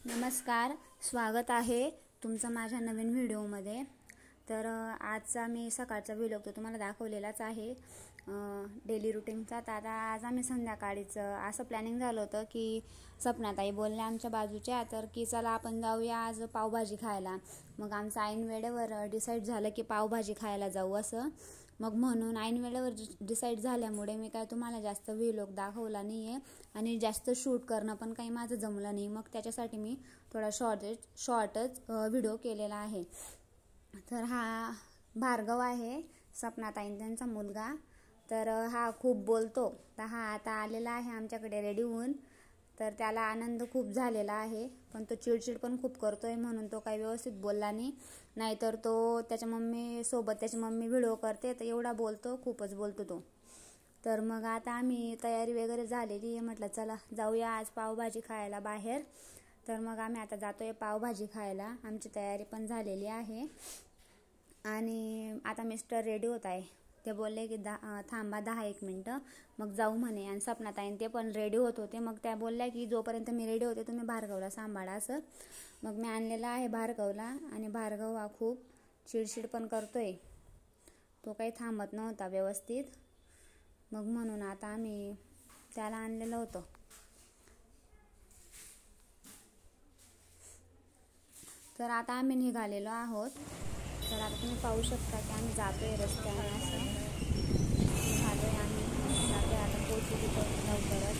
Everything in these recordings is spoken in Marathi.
नमस्कार, स्वागत आहे तुमचं माझ्या नवीन व्हिडिओमध्ये। तर आजचा मी सकाळचा व्हिडिओ तो तुम्हाला दाखवलेलाच आहे डेली रुटीनचा। तर आता आज आम्ही संध्याकाळीच असं प्लॅनिंग झालं होतं की सपनाताई बोलल्या आमच्या बाजूच्या तर की चला आपण जाऊया आज पावभाजी खायला। मग आमचं ऐन वेळेवर डिसाईड झालं की पावभाजी खायला जाऊ असं। मग म्हणून ऐन वेळेवर डिसाईड झाल्यामुळे मी काय तुम्हाला जास्त व्लॉग दाखवला नाही आहे आणि जास्त शूट करणं पण काही माझं जमलं नाही। मग त्याच्यासाठी मी थोडा शॉर्टच व्हिडिओ केलेला आहे। तर हा भार्गव आहे सपनाताई त्यांचा मुलगा। तर हा खूप बोलतो। तर हा आता आलेला आहे आमच्याकडे रेडी होऊन। तर त्याला आनंद खूप झालेला आहे, पण तो चिडचिड पण खूप करतोय म्हणून तो काही व्यवस्थित बोलला नाही। नाहीतर तो त्याच्या मम्मी सोबत त्याची मम्मी व्हिडिओ करते तर एवढा बोलतो, खूपच बोलतो तो। तर मग आता आम्ही तयारी वगैरे झालेली आहे, म्हटलं चला जाऊया आज पावभाजी खायला बाहेर। तर मग आम्ही आता जातोय पावभाजी खायला। आमची तयारी पण झालेली आहे आणि आता मिस्टर रेडी होत आहे। ते बोलले की थांबा 10-1 मिनिटं मग जाऊ म्हणे। आणि सपनाताई ते पण रेडी होत होते। मग त्या बोलल्या की जोपर्यंत मी रेडी होते तुम्ही भार्गवला सांभाळा असं। मग मी आणलेला आहे भार्गवला आणि भार्गव हा खूप चिडचिड पण करतोय, तो काही थांबत नव्हता व्यवस्थित। मग म्हणून आता आम्ही त्याला आणलेलं होतं। तर आता आम्ही निघालेलो आहोत। तर आता तुम्ही पाहू शकता की आम्ही जातोय रस्त्याने असं झालोय। आम्ही जातोय आता पोचू तिथं लवकरच।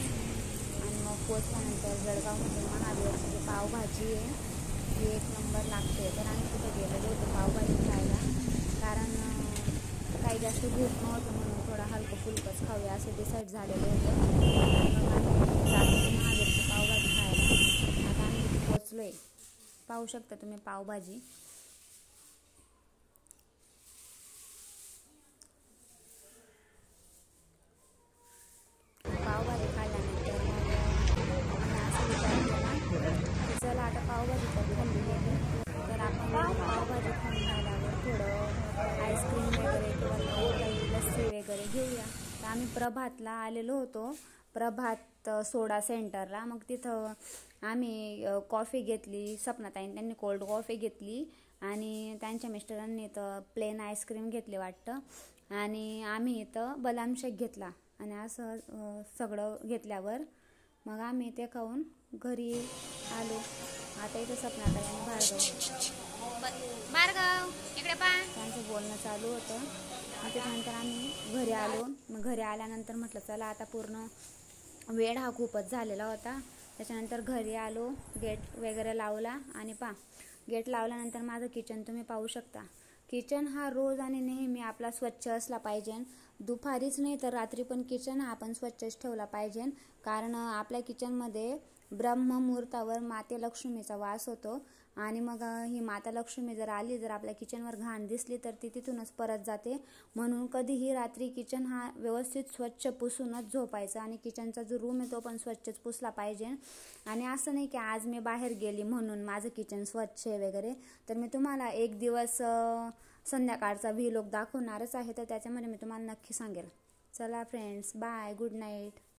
आणि मग पोचल्यानंतर जळगावमध्ये महावीरची जी पावभाजी आहे ती 1 नंबर लागते। तर आम्ही तिथे गेलेलो होतो पावभाजी खायला, कारण काही जास्त भूक नव्हती म्हणून थोडा हलकं फुलकंच खाऊया असं डिसाईड झालेलं होतं। मग आम्ही जातो महावीरची पावभाजी खायला। आता आम्ही तिथे पोचलोय, पाहू शकता तुम्ही पावभाजी। पावभाजी खाल्ल्यानंतर मग असं विचार केला की चला आता पावभाजी तर खाल्ली गेली तर आपण पावभाजी खाऊन झाल्यावर थोडं आईस्क्रीम वगैरे किंवा काही लस्सी वगैरे घेऊया। तर आम्ही प्रभातला आलेलो होतो, प्रभात सोडा सेंटरला। मग तिथं आम्ही कॉफी घेतली, सपनाताईंनी त्यांनी कोल्ड कॉफी घेतली आणि त्यांच्या मिस्टरांनी तर प्लेन आईस्क्रीम घेतली वाटतं। आणि आम्ही इथं बदाम शेक घेतला। आणि असं सगळं घेतल्यावर मग आम्ही ते खाऊन घरी आलो। आता इथं सपनाताई आणि भार्गव इकडे पहा त्यांचं बोलणं चालू होतं। मग त्याच्यानंतर आम्ही घरी आलो। मग घरी आल्यानंतर म्हटलं चला आता पूर्ण वेळ हा खूपच झालेला होता। त्याच्यानंतर घरी आलो, गेट वगैरे लावला आणि गेट लावल्यानंतर माझं किचन तुम्ही पाहू शकता। किचन हा रोज आणि नेहमी आपला स्वच्छ असला पाहिजे। दुपारीच नाही तर रात्री पण किचन हा आपण स्वच्छच ठेवला पाहिजे, कारण आपल्या किचनमध्ये ब्रह्ममुहूर्तावर माते लक्ष्मीचा वास होतो। आणि मग ही माता लक्ष्मी जर आली, जर आपल्या किचनवर घाण दिसली तर ती तिथूनच परत जाते। म्हणून कधीही रात्री किचन हा व्यवस्थित स्वच्छ पुसूनच झोपायचा आणि किचनचा जो रूम आहे तो पण स्वच्छच पुसला पाहिजे। आणि असं नाही की आज मी बाहेर गेली म्हणून माझं किचन स्वच्छ आहे वगैरे। तर मी तुम्हाला एक दिवस संध्याकाळचा व्लॉग दाखवणारच आहे, तर त्याच्यामध्ये मी तुम्हाला नक्की सांगेल। चला फ्रेंड्स, बाय, गुड नाईट।